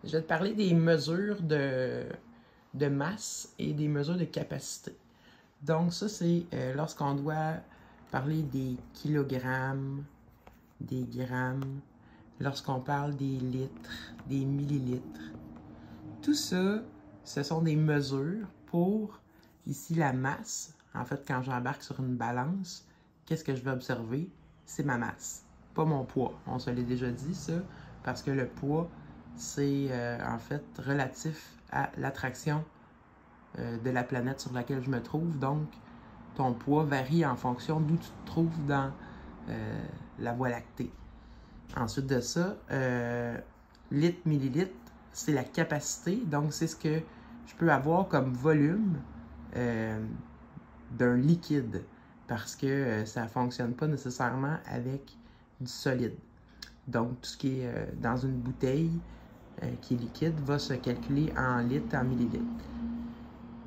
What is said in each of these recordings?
Je vais te parler des mesures de masse et des mesures de capacité. Donc ça, c'est lorsqu'on doit parler des kilogrammes, des grammes, lorsqu'on parle des litres, des millilitres. Tout ça, ce sont des mesures pour, ici, la masse. En fait, quand j'embarque sur une balance, qu'est-ce que je vais observer? C'est ma masse, pas mon poids. On se l'est déjà dit, ça, parce que le poids, c'est en fait relatif à l'attraction de la planète sur laquelle je me trouve. Donc, ton poids varie en fonction d'où tu te trouves dans la Voie lactée. Ensuite de ça, litre, millilitre, c'est la capacité. Donc, c'est ce que je peux avoir comme volume d'un liquide parce que ça ne fonctionne pas nécessairement avec du solide. Donc, tout ce qui est dans une bouteille qui est liquide va se calculer en litres, en millilitres.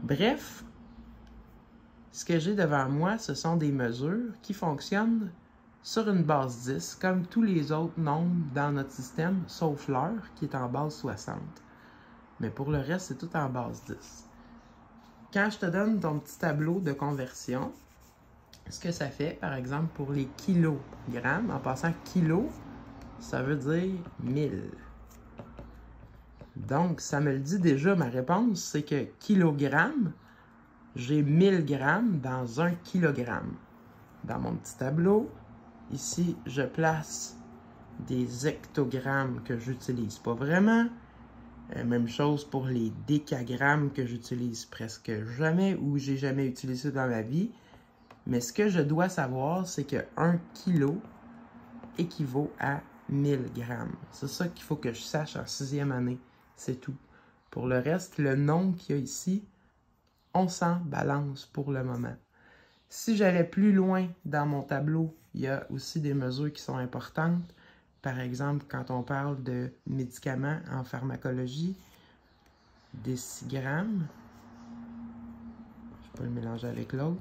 Bref, ce que j'ai devant moi, ce sont des mesures qui fonctionnent sur une base 10, comme tous les autres nombres dans notre système, sauf l'heure, qui est en base 60. Mais pour le reste, c'est tout en base 10. Quand je te donne ton petit tableau de conversion, ce que ça fait, par exemple, pour les kilogrammes, en passant kilo, ça veut dire 1000. Donc, ça me le dit déjà, ma réponse, c'est que kilogramme, j'ai 1000 grammes dans 1 kilogramme. Dans mon petit tableau, ici, je place des hectogrammes que j'utilise pas vraiment. Même chose pour les décagrammes que j'utilise presque jamais ou j'ai jamais utilisé dans ma vie. Mais ce que je dois savoir, c'est que 1 kilo équivaut à 1000 grammes. C'est ça qu'il faut que je sache en 6e année. C'est tout. Pour le reste, le nombre qu'il y a ici, on s'en balance pour le moment. Si j'allais plus loin dans mon tableau, il y a aussi des mesures qui sont importantes. Par exemple, quand on parle de médicaments en pharmacologie, décigrammes, je ne vais pas le mélanger avec l'autre,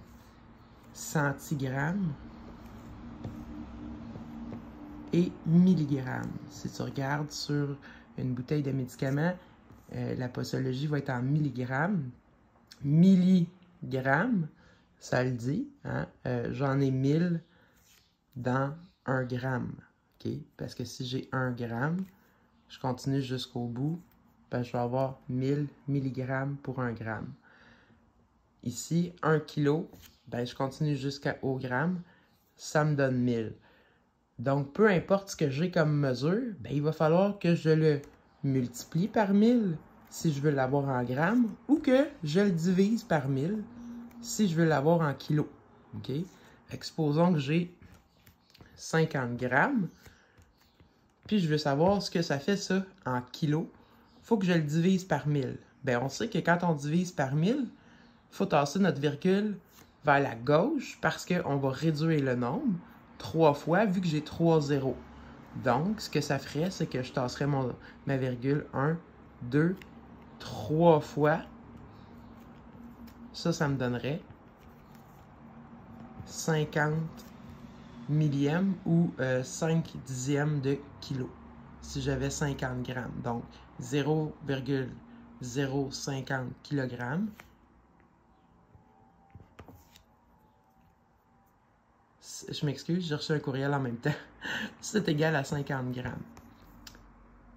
centigrammes et milligrammes. Si tu regardes sur une bouteille de médicaments, la posologie va être en milligrammes. Milligrammes, ça le dit, hein? J'en ai 1000 dans 1 gramme. Okay? Parce que si j'ai 1 gramme, je continue jusqu'au bout, ben, je vais avoir 1000 milligrammes pour 1 gramme. Ici, 1 kilo, ben, je continue jusqu'au gramme, ça me donne 1000. Donc, peu importe ce que j'ai comme mesure, ben, il va falloir que je le multiplie par 1000 si je veux l'avoir en grammes ou que je le divise par 1000 si je veux l'avoir en kilos. Okay? Supposons que j'ai 50 grammes, puis je veux savoir ce que ça fait ça en kilos. Il faut que je le divise par 1000. Ben, on sait que quand on divise par 1000, il faut tasser notre virgule vers la gauche parce qu'on va réduire le nombre 3 fois vu que j'ai 3 zéros. Donc, ce que ça ferait, c'est que je tasserais ma virgule 1, 2, 3 fois. Ça me donnerait 50 millièmes ou 5 dixièmes de kilo si j'avais 50 grammes. Donc, 0,050 kg. Je m'excuse, j'ai reçu un courriel en même temps. C'est égal à 50 grammes.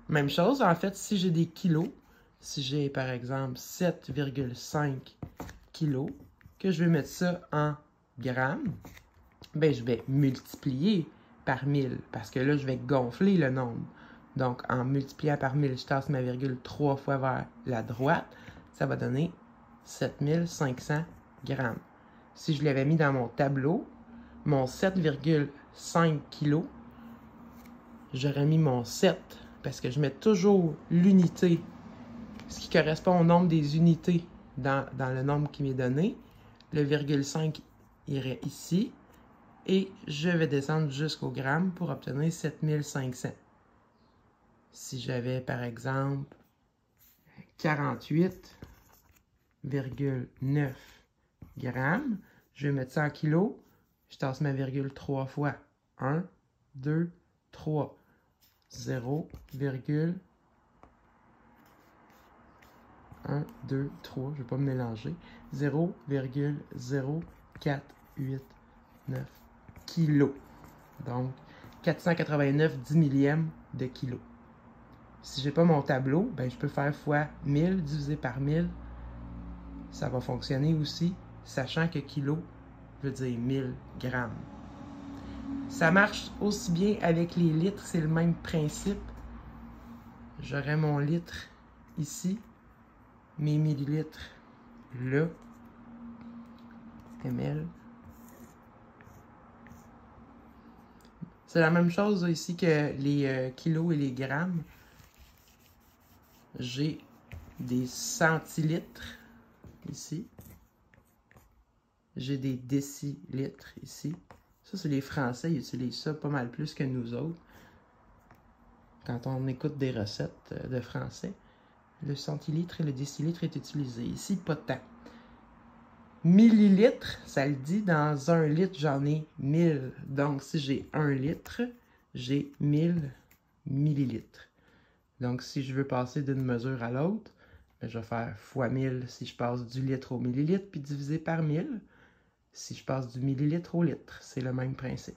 Même chose, en fait, si j'ai des kilos, si j'ai par exemple 7,5 kilos, que je vais mettre ça en grammes, ben je vais multiplier par 1000 parce que là, je vais gonfler le nombre. Donc, en multipliant par 1000, je tasse ma virgule 3 fois vers la droite, ça va donner 7500 grammes. Si je l'avais mis dans mon tableau, mon 7,5 kg, j'aurais mis mon 7 parce que je mets toujours l'unité, ce qui correspond au nombre des unités dans le nombre qui m'est donné. Le virgule 5 irait ici et je vais descendre jusqu'au gramme pour obtenir 7500. Si j'avais par exemple 48,9 grammes, je vais mettre ça en kilos. Je tasse ma virgule 3 fois. 1, 2, 3. 0,48 1, 2, 3, je ne vais pas me mélanger. 0,0489 kilos. Donc, 489 10 millièmes de kilo. Si je n'ai pas mon tableau, ben, je peux faire fois 1000 divisé par 1000. Ça va fonctionner aussi, sachant que kilo veut dire 1000 grammes. Ça marche aussi bien avec les litres, c'est le même principe. J'aurai mon litre ici, mes millilitres là, ml. C'est la même chose ici que les kilos et les grammes. J'ai des centilitres ici. J'ai des décilitres ici. Ça, c'est les Français, ils utilisent ça pas mal plus que nous autres. Quand on écoute des recettes de français, le centilitre et le décilitre est utilisé. Ici, pas de temps. Millilitres, ça le dit, dans 1 litre, j'en ai 1000. Donc, si j'ai 1 litre, j'ai 1000 millilitres. Donc, si je veux passer d'une mesure à l'autre, je vais faire fois 1000 si je passe du litre au millilitre, puis diviser par 1000 si je passe du millilitre au litre. C'est le même principe.